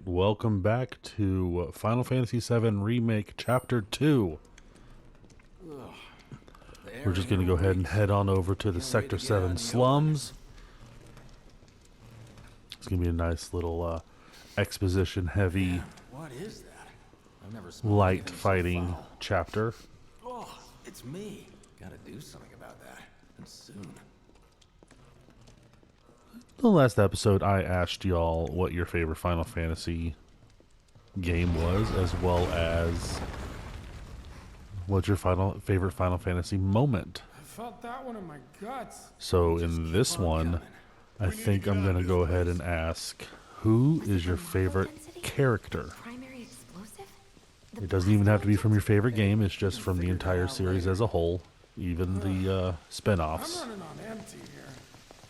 Alright, welcome back to Final Fantasy VII Remake Chapter 2. We're just going to go ahead and head on over to the Sector 7 slums. It's going to be a nice little exposition-heavy, light fighting chapter. Oh, it's me. Gotta do something about that. And soon. The last episode, I asked y'all what your favorite Final Fantasy game was, as well as what's your favorite Final Fantasy moment. I felt that one in my guts. So in this one, I think I'm going to go ahead and ask, who is your favorite character? Primary explosive? It doesn't even have to be from your favorite game, it's just from the entire series as a whole, even the spin-offs. I'm running on empty here.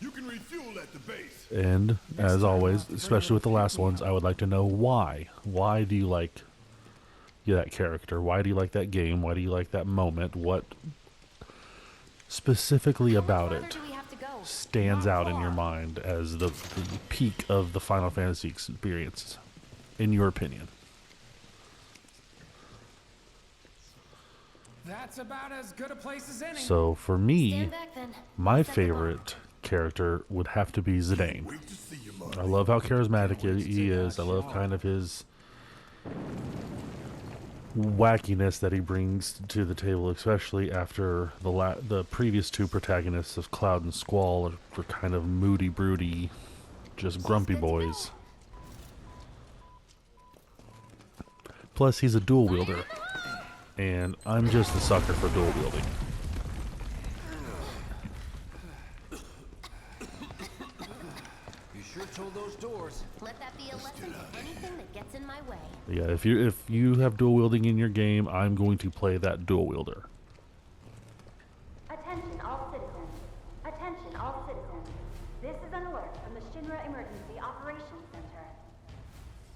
You can refuel at the base. And, as always, especially with the last ones, I would like to know why. Why do you like that character? Why do you like that game? Why do you like that moment? What specifically about it stands out in your mind as the peak of the Final Fantasy experience, in your opinion? That's about as good a place as any. So, for me, my favorite character would have to be Zidane. Wait to see you, Marty. I love how charismatic he is. I love kind of his wackiness that he brings to the table, especially after the previous two protagonists of Cloud and Squall were kind of moody, broody, just grumpy boys. Plus, he's a dual wielder, and I'm just a sucker for dual wielding. Sure told those doors. Let that be a lesson to anything that gets in my way. Yeah, if you have dual wielding in your game, I'm going to play that dual wielder. Attention all citizens. Attention all citizens. This is an alert from the Shinra Emergency Operations Center.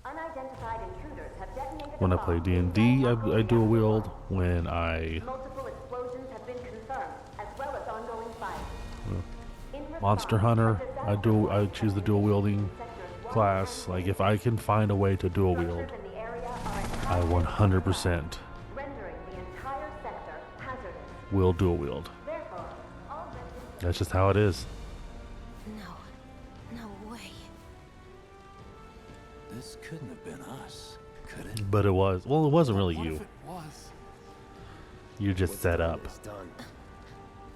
Unidentified intruders have detonated. When I play D&D, I dual wield. When I Multiple explosions have been confirmed, as well as ongoing fire. Monster Hunter, I choose the dual wielding class. Like, if I can find a way to dual wield, I 100% will dual wield. That's just how it is. No way. This couldn't have been us, could it? But it was. Well, it wasn't really What if you. it was? You just set up.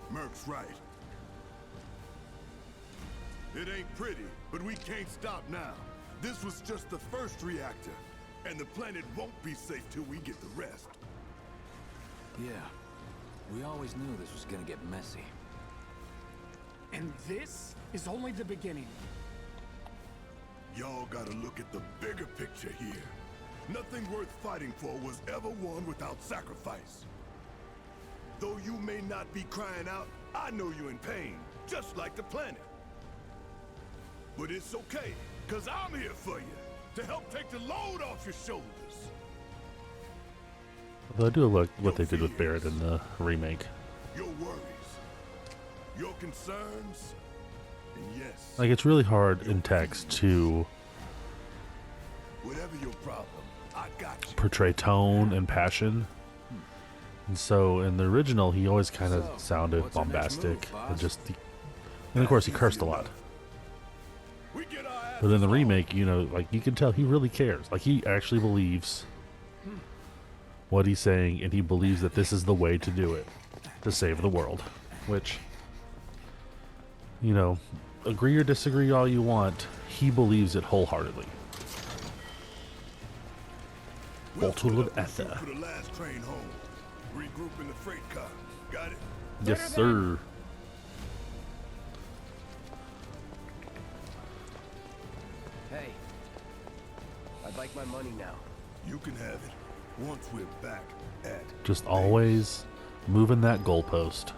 Merc's right. It ain't pretty, but we can't stop now. This was just the first reactor, and the planet won't be safe till we get the rest. Yeah. We always knew this was gonna get messy. And this is only the beginning. Y'all gotta look at the bigger picture here. Nothing worth fighting for was ever won without sacrifice. Though you may not be crying out, I know you're in pain, just like the planet. But it's okay, cause I'm here for you, to help take the load off your shoulders. Although I do like what they did with Barrett in the remake. Your worries, your concerns, and yes, Like, it's really hard in text to whatever your problem, I got you. portray tone and passion. And so in the original, he always kind of sounded what's our next bombastic, move, and boss? and of course he cursed a lot. We get our asses But in the off. remake, you know, like, you can tell he really cares. Like, he actually believes what he's saying, and he believes that this is the way to do it, to save the world. Which, you know, agree or disagree all you want, he believes it wholeheartedly. We'll Bolted pull with up and shoot ether. for the last train home. Regroup in the freight car. Got it? Yes, sir. Hey, I'd like my money now. You can have it once we're back at Just always moving that goalpost.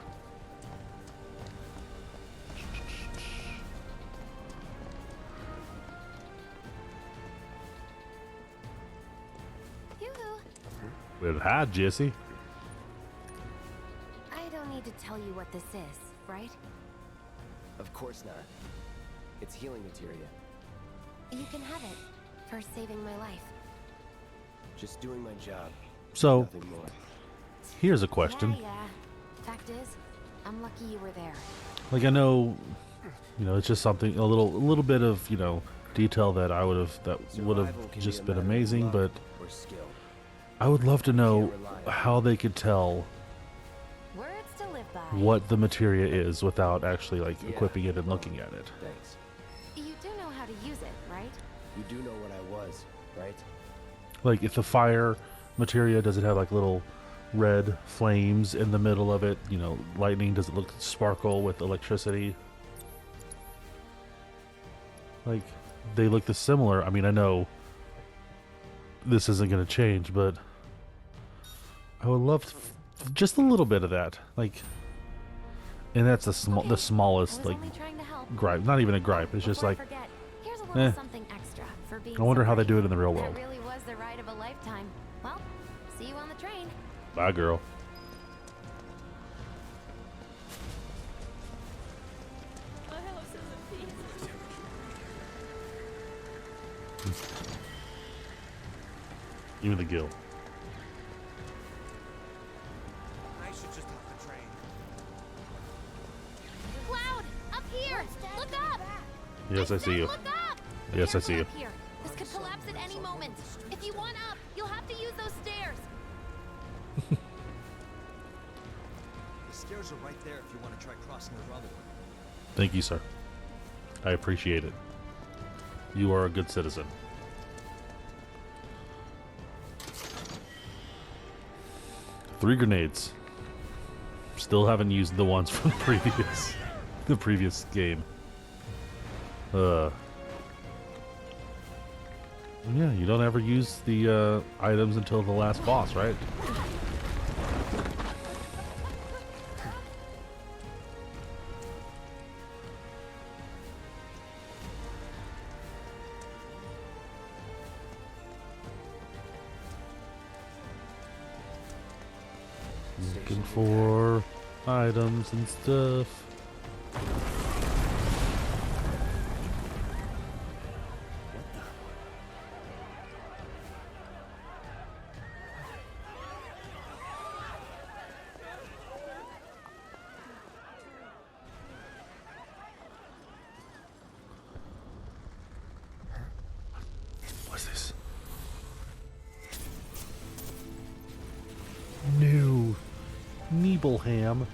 Yoo-hoo. Well, hi, Jesse. I don't need to tell you what this is, right? Of course not. It's healing materia. You can have it. for saving my life. Just doing my job. So, Nothing more. here's a question. Yeah. Fact is, I'm lucky you were there. Like, I know, it's just something, a little bit of, detail that would have Survival can just be a been matter of amazing, luck but or skill. I would love to know Can't rely on how they could tell Words to live by. what the materia is without actually, like, Yeah. equipping it and looking at it. Thanks. You do know how to use it, right? You do know what I was, right? Like, if the fire materia, does it have, like, little red flames in the middle of it? Lightning, does it look sparkle with electricity? Like, they look this similar. I mean, I know this isn't going to change, but I would love just a little bit of that. Like, and that's the I smallest, was like, only trying to help. gripe. Not even a gripe. It's just Before I like, forget, here's a little eh. something extra for being I wonder so how they brave. do it in the real world. That really was the ride of a lifetime. Well, see you on the train. Bye, girl. Even the gill. I should just hop the train. Cloud, up here! Look up! Yes, I see you. Look up! Yes, I see you. Careful up here. This could collapse at any moment. If you want up, you'll have to use those stairs. The stairs are right there if you want to try crossing the other way. Thank you, sir. I appreciate it. You are a good citizen. Three grenades. Still haven't used the ones from the previous game. Yeah, you don't ever use the items until the last boss, right? Looking for items and stuff. What's this? New Nibelham.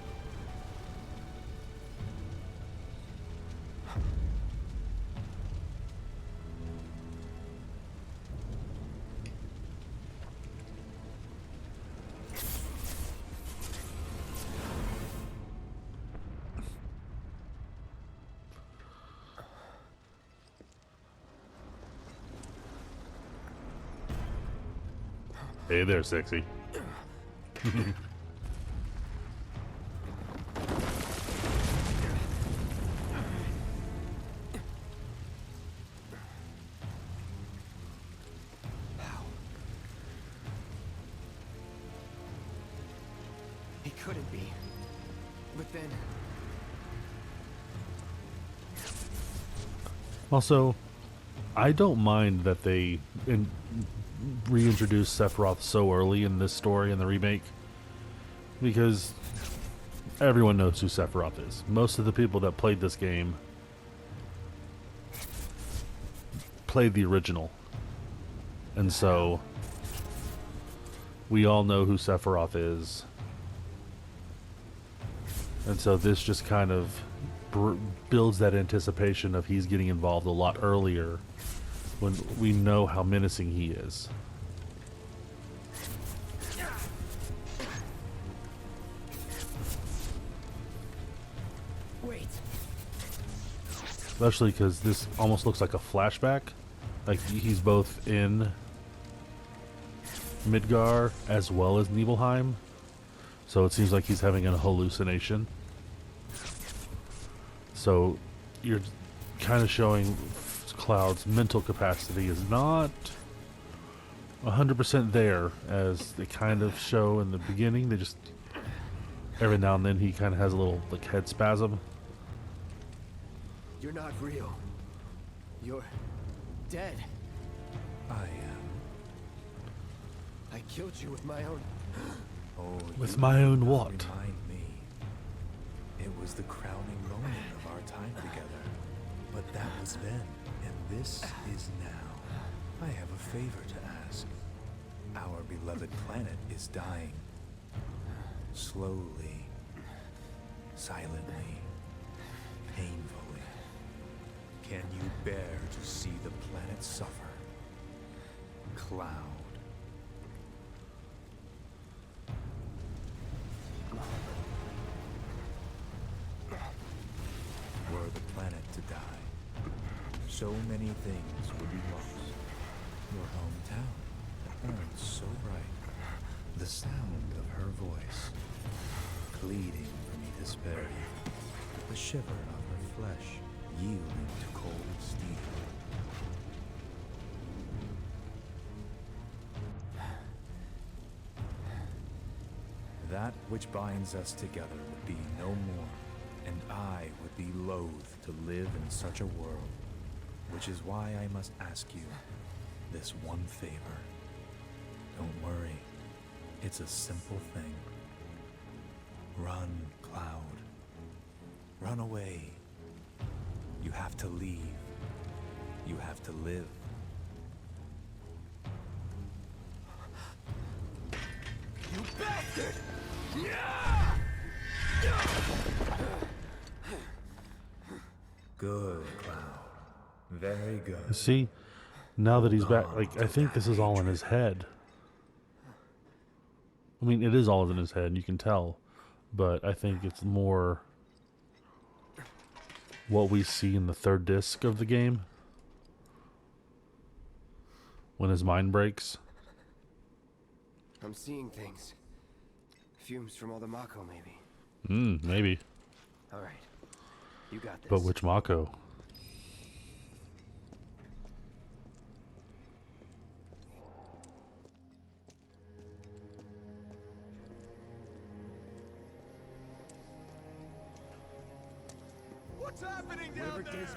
Hey there, sexy. He couldn't be. But then... Also, I don't mind that they reintroduced Sephiroth so early in this story in the remake, because everyone knows who Sephiroth is. Most of the people that played this game played the original, and so we all know who Sephiroth is. And so this just kind of builds that anticipation of he's getting involved a lot earlier when we know how menacing he is. Wait. Especially because this almost looks like a flashback. Like he's both in Midgar as well as Nibelheim. So it seems like he's having a hallucination. So you're kind of showing Cloud's mental capacity is not 100% there, as they kind of show in the beginning. They just, every now and then he kind of has a little like head spasm. You're not real. You're dead. I am. I killed you with my own... Oh, With you my do own not what? Remind me. It was the crowning moment of our time together. But that was then, and this is now. I have a favor to ask. Our beloved planet is dying. Slowly. Silently. Painfully. Can you bear to see the planet suffer? Cloud. Were the planet to die, so many things would be lost. Your hometown that burned so bright. The sound of her voice, pleading for me to spare you. The shiver of her flesh yielding to cold steel. That which binds us together would be no more, and I would be loath to live in such a world, which is why I must ask you this one favor. Don't worry, it's a simple thing. Run, Cloud. Run away. You have to leave. You have to live. You bastard! Good, Cloud. Very good. See, now that he's back, like, I think this is all in his head. I mean, it is all in his head, you can tell. But I think it's more what we see in the third disc of the game. When his mind breaks. I'm seeing things. Fumes from all the Mako, maybe. Maybe. All right. You got this. But which Mako? What's happening down there?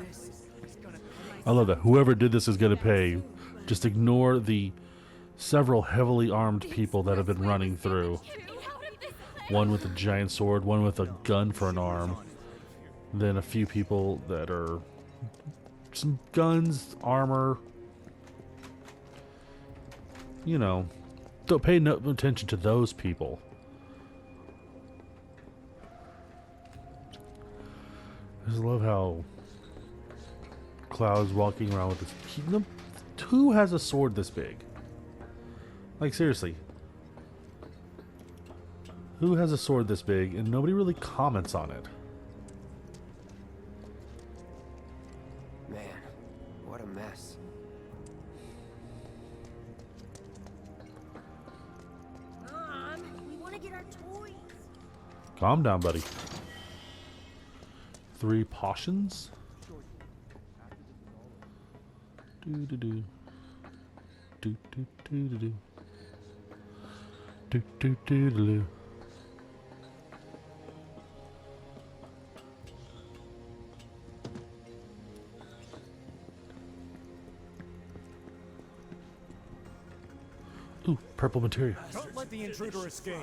I love that. Whoever did this is going to pay. Just ignore the several heavily armed people that have been running through. One with a giant sword, one with a gun for an arm. Then a few people that are some guns, armor. You know, don't pay no attention to those people. I just love how Cloud's walking around with this. Who has a sword this big? Like, seriously. Who has a sword this big and nobody really comments on it? Man, what a mess. Mom, we want to get our toys. Calm down, buddy. 3 potions? Do do do. Do do do do do. Do do do do do. Ooh, purple materia. Don't let the intruder escape.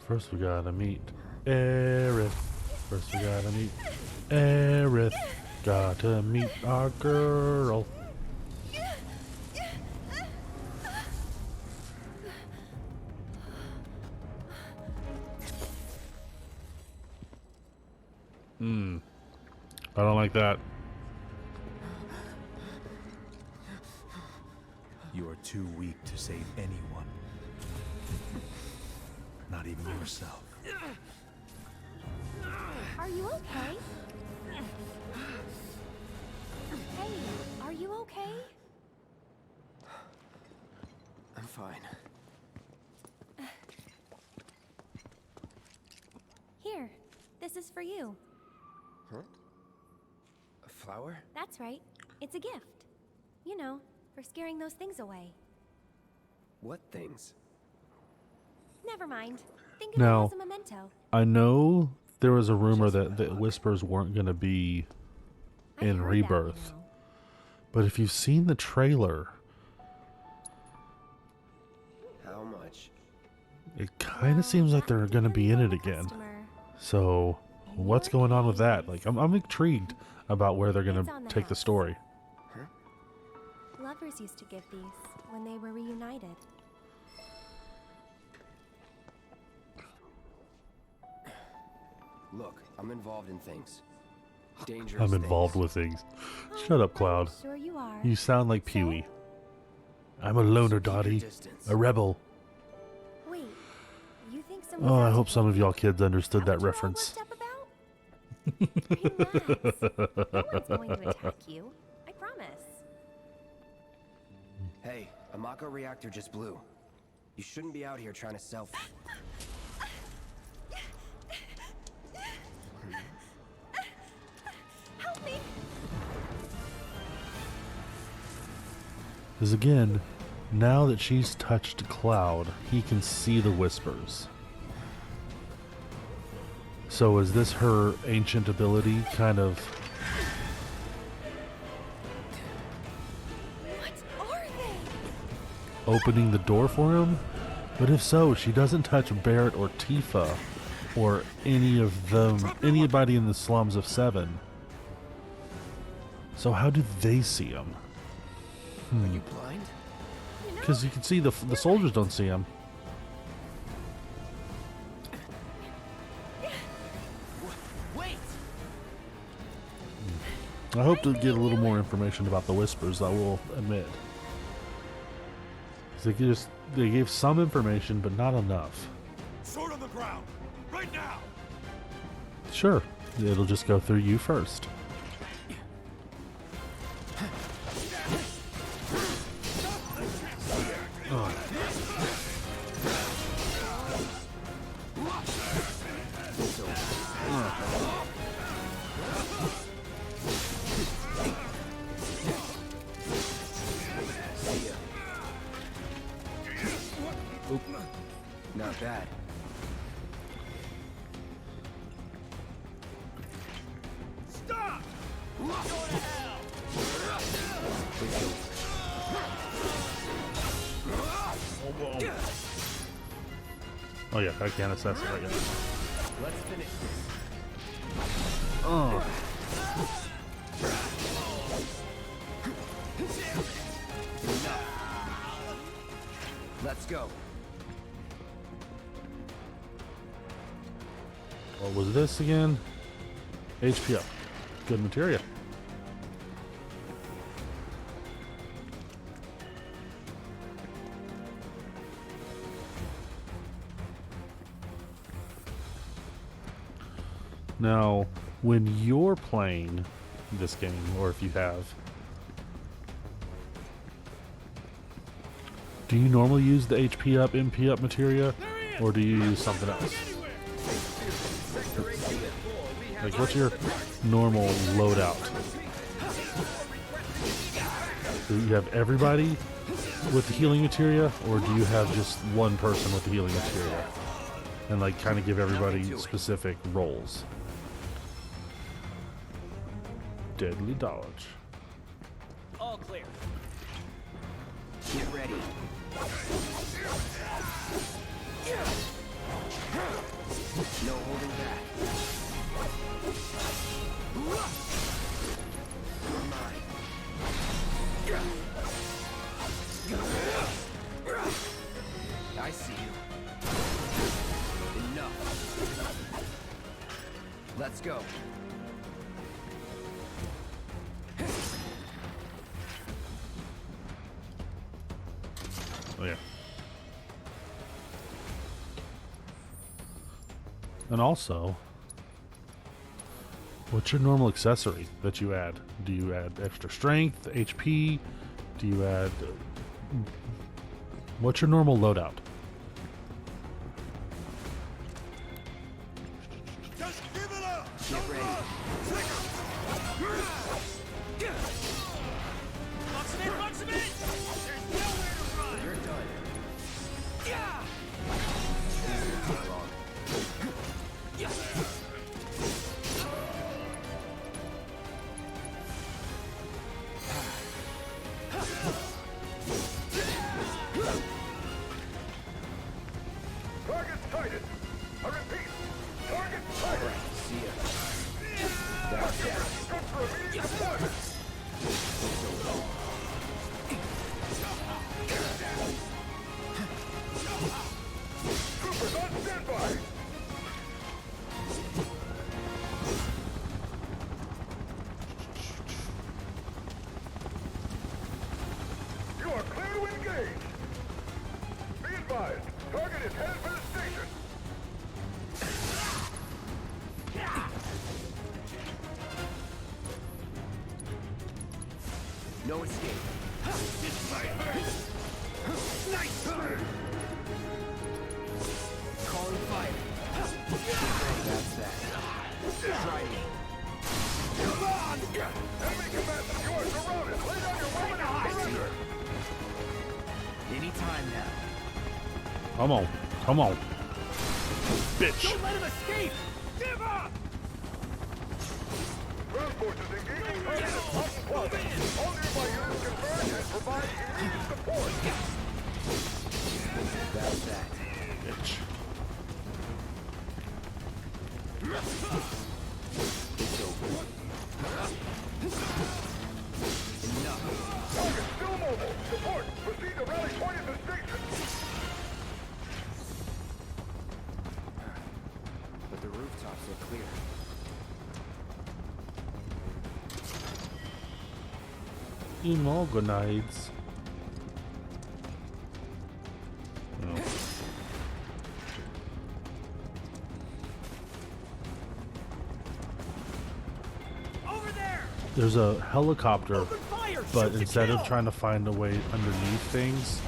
First we gotta meet Aerith. First we gotta meet Aerith. Gotta meet our girl. I don't like that. You are too weak to save anyone. Not even yourself. Are you okay? Hey, are you okay? I'm fine. Here, this is for you. Huh? A flower? That's right. It's a gift. You know, for scaring those things away. What things? Never mind. Think of Now, it as a memento. I know there was a rumor that Whispers weren't going to be in Rebirth. But if you've seen the trailer, How much? it kind of seems like they're going to be in it again. So, what's going on with that? Like, I'm intrigued about where they're going to take the story. Lovers used to give these when they were reunited. Look, I'm involved in things. Dangerous I'm involved with things. Shut up, Cloud. Sure you are. You sound like Pee-wee. I'm a loner, Dottie. A rebel. Wait, you think Oh, I hope some of y'all kids understood that Relax. reference. No one's going to attack you. I promise. Hey, a Mako reactor just blew. You shouldn't be out here trying to self. Help me! Because again, now that she's touched Cloud, he can see the whispers. So is this her ancient ability kind of... What are they? opening the door for him? But if so, she doesn't touch Barrett or Tifa or any of them, anybody in the slums of Seven. So how do they see him? Are you blind? Because you can see the soldiers don't see him. Wait! I hope to get a little more information about the whispers, I will admit. 'Cause they gave some information, but not enough. Sword on the ground, right now! Sure, it'll just go through you first. Not bad. Stop! Go to hell! Oh yeah, I can't assess it right now. Let's finish this. Oh. Let's go. What was this again? HP up. Good materia. Now, when you're playing this game, or if you have, do you normally use the HP up, MP up materia, or do you use something else? Like, what's your normal loadout? Do you have everybody with the healing materia, or do you have just one person with the healing materia? And, like, kind of give everybody specific roles. Deadly dodge. All clear. Get ready. No holding back. You're mine. I see you. Enough. Let's go. Oh, yeah. And also, what's your normal accessory that you add? Do you add extra strength, HP? Do you add... what's your normal loadout? Just give it up! Get ready. Box him in, box him in! There's nowhere to run! You're done. Yeah! This won't take long. advised. Target is headed for the station. No escape. This might hurt. Nice turn. Calling fire. That's that. Try me. Come on! Enemy combatants, you are surrounded. Lay down your weapon and surrender. Any time now. Come on. Come on. Bitch. Don't let him escape! Give up! Ground forces engaging target at Mountain Plaza. All nearby units converge and provide immediate support. That's that. Bitch. It's over. Enough. Target still mobile. Support. Proceed to rally point at the station. But the rooftops are clear. Immorgonides. No. Over there! There's a helicopter, Open fire! but Shoot to instead of kill! trying to find a way underneath things,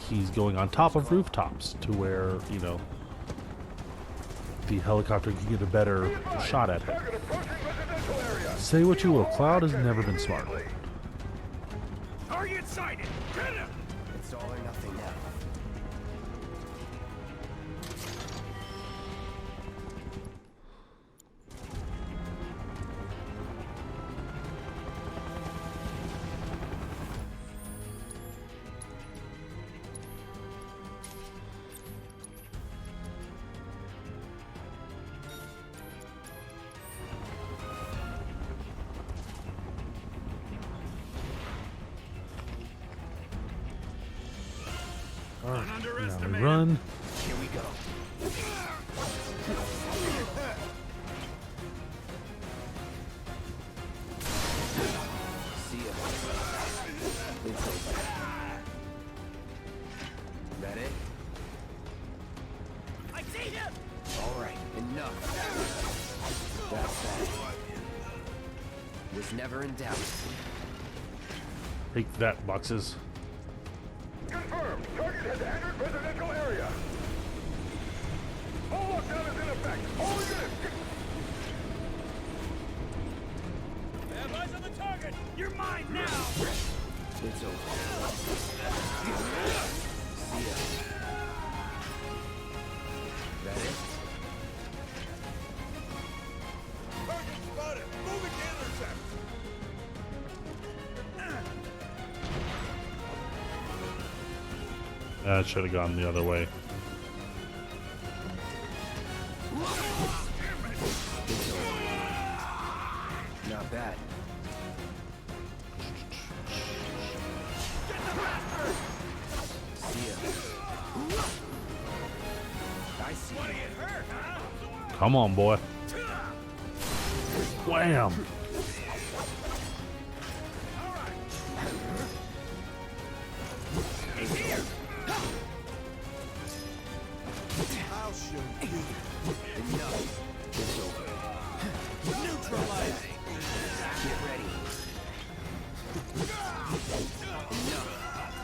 he's going on top of rooftops to where, you know, the helicopter can get a better shot at him. Target approaching residential area. Say what you will, Cloud has never been smart. Target sighted! Get him! It's all or nothing now. Alright, now we run. Here we go. See ya. It's over. That it? I see him! All right, enough. That's that. Was never in doubt. Take that, boxes. Confirmed. Target has entered residential area. All lockdown is in effect. All units. Have eyes on the target! You're mine now! It's over. See ya. That it? Target spotted. Moving to intercept. That should have gone the other way. Not bad. See ya. I see you. Come on, boy. Wham! I'll show you. Enough. It's over. Neutralize. Get ready. Enough.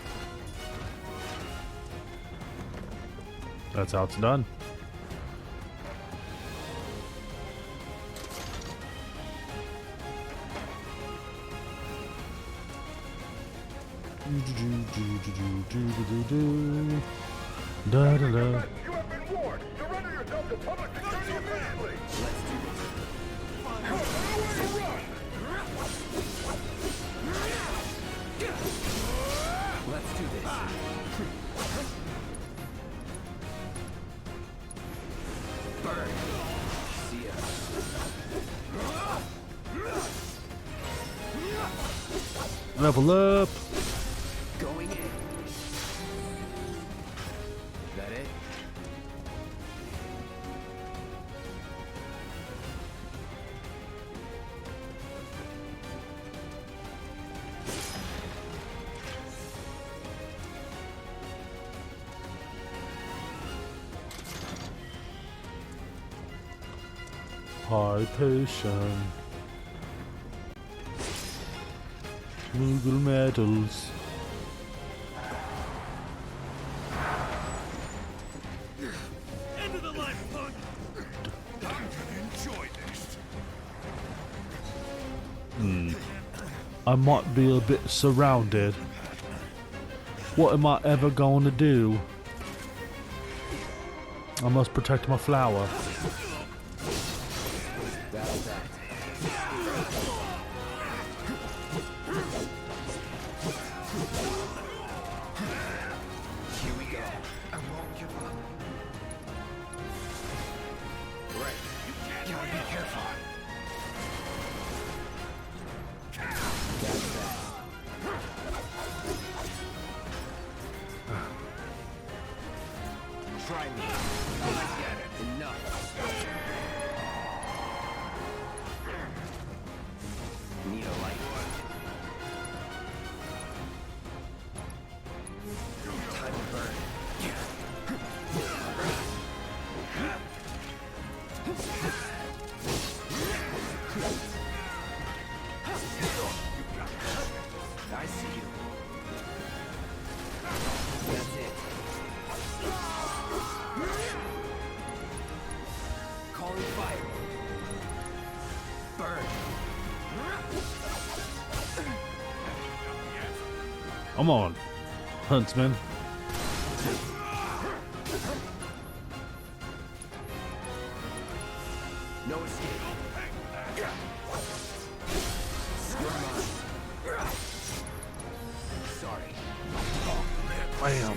That's how it's done. Da da da. You have been warned. Surrender yourself to public security immediately. Let's do this. No way to run. Let's do this. Burn. See ya. Level up. Going in. That it? High potion. Moogle medals. End of the line, punk! I'm gonna enjoy this. I might be a bit surrounded. What am I ever going to do? I must protect my flower. Here we go. I won't give up. Right. Gotta be careful. That's that. Try me. Enough. Need a light. Time to burn. I see you. That's it. Calling fire. Burn. Come on, Huntsman. No escape. Sorry. Bam.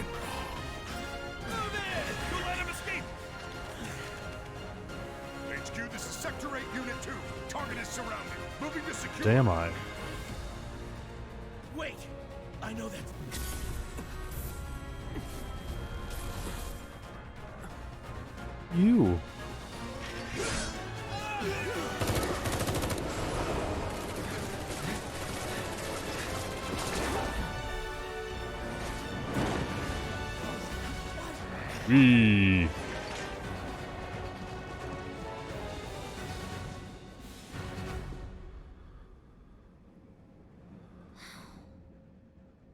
Don't let him escape! HQ, this is Sector 8, Unit 2. Target is surrounded. Moving to secure. Damn I. Wait! I know that. You. Eee.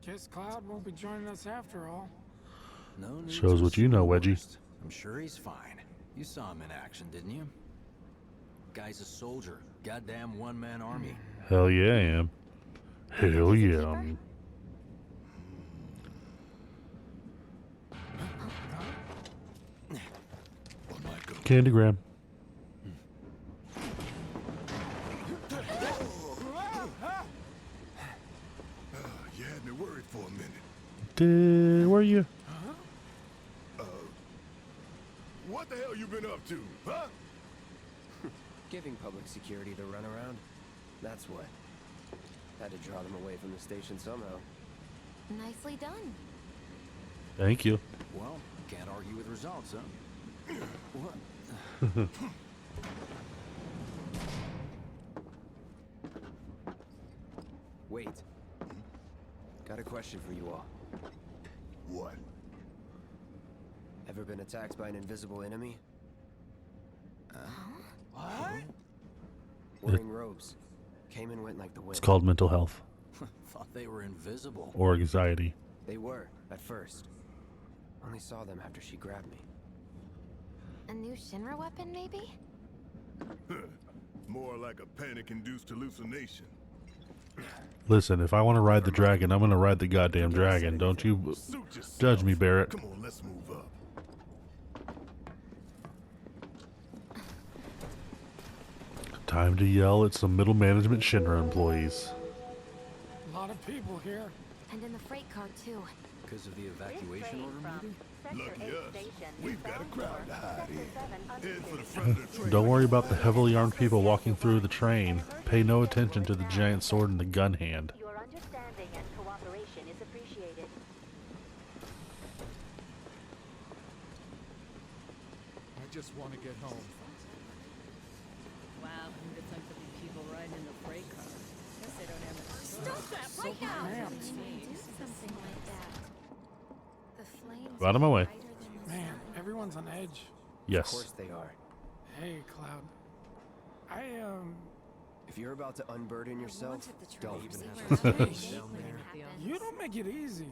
Guess Cloud won't be joining us after all. No need Shows to what you know, assume the Wedgie. worst. I'm sure he's fine. You saw him in action, didn't you? Guy's a soldier. Goddamn one-man army. Hell yeah, I am. Hell yeah. Candygram. You had me worried for a minute. Where are you? What the hell you been up to, huh? Giving public security the runaround. That's what. Had to draw them away from the station somehow. Nicely done. Thank you. Well, can't argue with results, huh? What? Wait. Got a question for you all. What? Ever been attacked by an invisible enemy? What? Wearing robes. Came and went like the wind. It's called mental health Thought they were invisible. or anxiety. They were, at first. Only saw them after she grabbed me. A new Shinra weapon, maybe? More like a panic-induced hallucination. Listen, if I want to ride the dragon, I'm going to ride the goddamn dragon. Don't you Suit yourself. judge me, Barrett. Come on, let's move up. Time to yell at some middle management Shinra employees. A lot of people here. And in the freight car, too. Because of the evacuation order, maybe? Lucky us. We've got a crowd to hide in. Head for the front of the train. Don't worry about the heavily armed people walking through the train. Pay no attention to the giant sword in the gun hand. Your understanding and cooperation is appreciated. I just want to get home. Wow, who'd have thunk there'd be people riding in the freight car? Guess they don't have it. Stop that right now! Man. Do something like that. The flames Out of my way. are brighter than the Man, sun. everyone's on edge. Of Yes. course they are. Hey, Cloud. If you're about to unburden yourself, don't. You don't make it easy.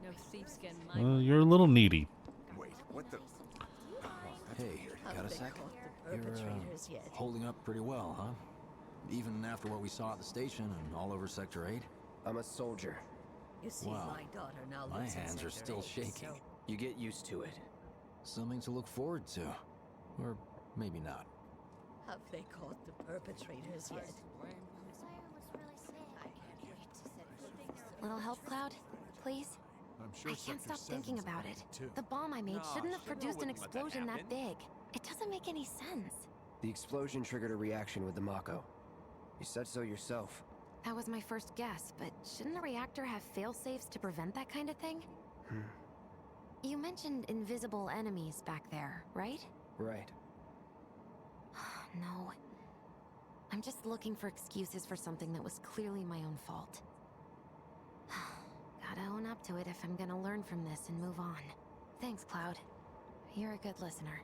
No thieves can Well, you're a little needy. Wait, what the? Hey, got a sec? You're holding up pretty well, huh? Even after what we saw at the station and all over Sector 8? I'm a soldier. You see, Wow. my daughter now My lives in hands are Sector still 8, shaking. so You get used to it. Something to look forward to. Or maybe not. have they caught the perpetrators yet? Little help, Cloud? Please? I can't stop thinking about it. The bomb I made shouldn't have produced an explosion that big. It doesn't make any sense. The explosion triggered a reaction with the Mako. You said so yourself. That was my first guess, but shouldn't a reactor have fail-safes to prevent that kind of thing? You mentioned invisible enemies back there, right? Right. No. I'm just looking for excuses for something that was clearly my own fault. Gotta own up to it if I'm gonna learn from this and move on. Thanks, Cloud. You're a good listener.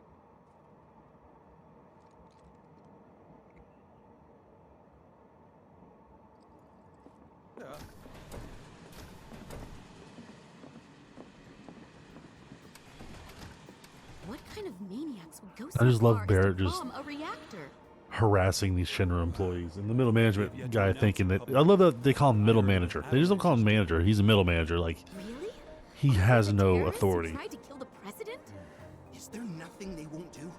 What kind of maniacs would go I so just love far as Barrett to just bomb a reactor? harassing these Shinra employees, and the middle management guy thinking that I love that they call him middle manager. They just don't call him manager. He's a middle manager. Like Really? he has The no terrorists who authority. tried to kill the president? Is there nothing they won't do?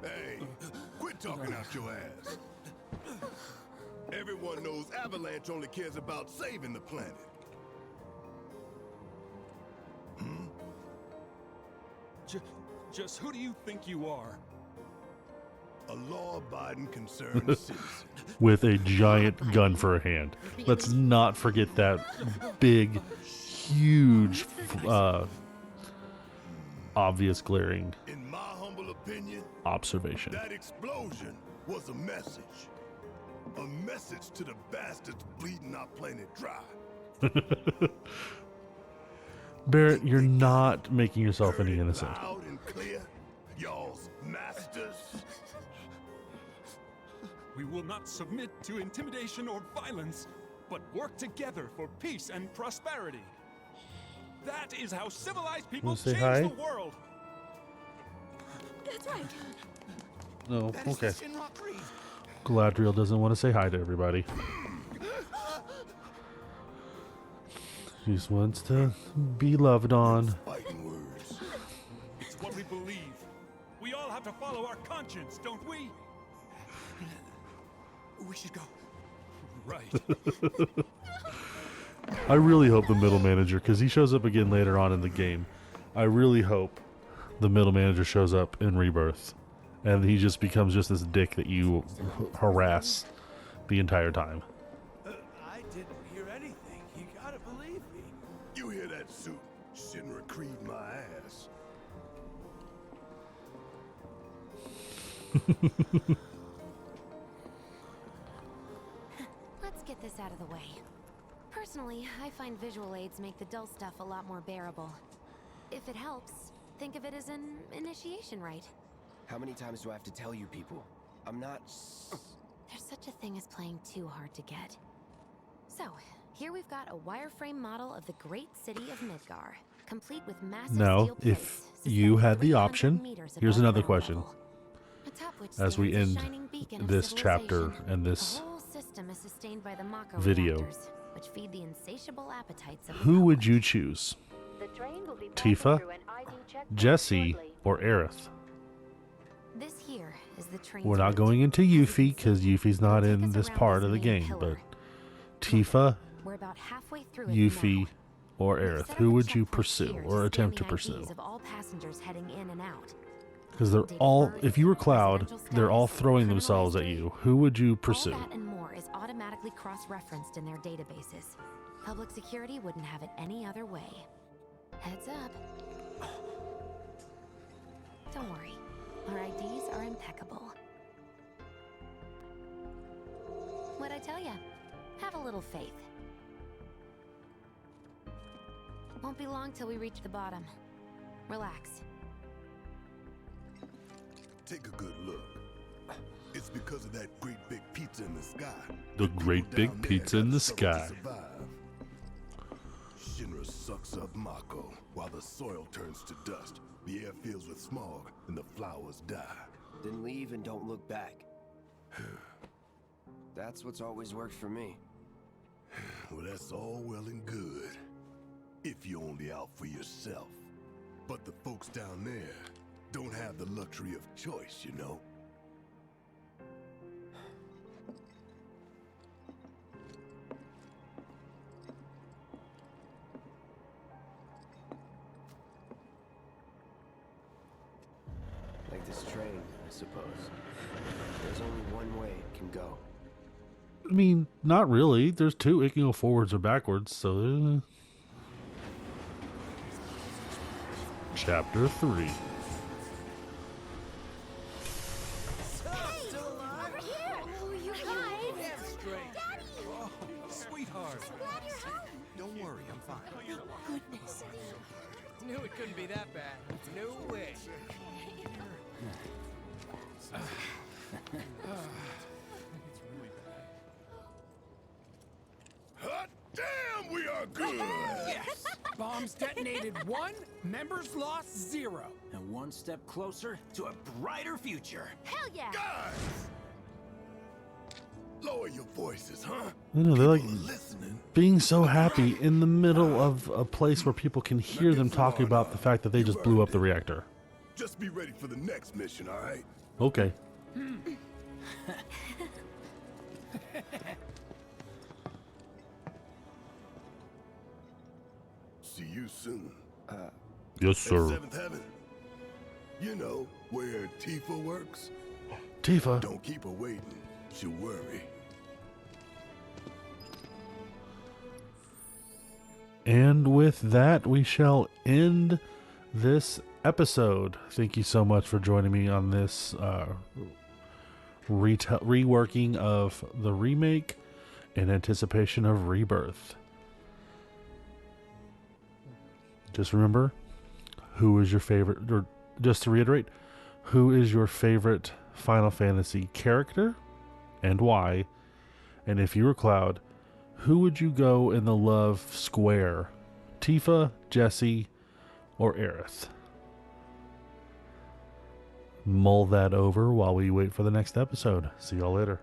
Hey, quit talking out your ass. Everyone knows Avalanche only cares about saving the planet. Just who do you think you are? A law-abiding concerned citizen. With a giant gun for a hand. Let's not forget that big, huge, obvious glaring In my humble opinion, observation. that explosion was a message. A message to the bastards bleeding our planet dry. Barrett, you're not making yourself any innocent. Loud and clear, y'all's masters. We will not submit to intimidation or violence, but work together for peace and prosperity. That is how civilized people Wanna say change hi? the world. That's right. No, That is okay. the Shinra Creed. Galadriel doesn't want to say hi to everybody. She just wants to be loved on. Fighting words. It's what we believe. We all have to follow our conscience, don't we? We should go. Right. I really hope the middle manager, because he shows up again later on in the game. I really hope the middle manager shows up in Rebirth, and he just becomes just this dick that you harass the entire time. I didn't hear anything. You gotta believe me. You hear that suit? Shinra Creed my ass. Let's get this out of the way. Personally, I find visual aids make the dull stuff a lot more bearable. If it helps, think of it as an initiation rite. How many times do I have to tell you people? I'm not... There's such a thing as playing too hard to get. So, here we've got a wireframe model of the great city of Midgar, complete with massive Now, steel if plates you suspended had the 300 option, meters here's above another ground question. level. Atop which As we stands a end shining beacon of this chapter civilization. and this The whole system is sustained by the Mako video, reactors, which feed the insatiable appetites of the who would public. you choose? The train will be passing Tifa, through an ID checkpoint Jesse, shortly. or Aerith? This here is the train. We're not going into Yuffie because Yuffie's not in this part of the game, but Tifa, We're about halfway through it Yuffie, now. or We've Aerith, set who up a would you checkpoint pursue here or scan attempt to the pursue? IDs of all passengers heading in and out. Because they're all, if you were Cloud, they're all throwing themselves at you. Who would you pursue? All that and more is automatically cross-referenced in their databases. Public security wouldn't have it any other way. Heads up. Don't worry. Our IDs are impeccable. What'd I tell ya? Have a little faith. Won't be long till we reach the bottom. Relax. Take a good look. It's because of that great big pizza in the sky. The great big Down there pizza in gotta the struggle to sky. survive. Shinra sucks up Mako while the soil turns to dust. The air fills with smog and the flowers die. Then leave and don't look back. That's what's always worked for me. Well, that's all well and good. If you're only out for yourself. But the folks down there don't have the luxury of choice, you know? Like this train, I suppose. There's only one way it can go. I mean, not really. There's two. It can go forwards or backwards. So, Chapter 3. Sweetheart. Glad you're home. Don't worry, I'm fine. Goodness. Knew it couldn't be that bad. No way. Hot damn, we are good! Yes! Bombs detonated 1, members lost 0. And one step closer to a brighter future. Hell yeah. Guys! Lower your voices, huh? I know, they're like People are listening. being so happy in the middle of a place where people can hear them talking about the fact that they just blew up the reactor. Just be ready for the next mission, all right? Okay. See you soon. Yes, At sir. Seventh Heaven. You know, where Tifa works. Tifa. Don't keep her waiting. She'll worry. And with that, we shall end this episode. Thank you so much for joining me on this reworking of the remake in anticipation of Rebirth. Just remember, who is your favorite, or just to reiterate, who is your favorite Final Fantasy character and why? And if you were Cloud, who would you go in the love square? Tifa, Jessie, or Aerith? Mull that over while we wait for the next episode. See y'all later.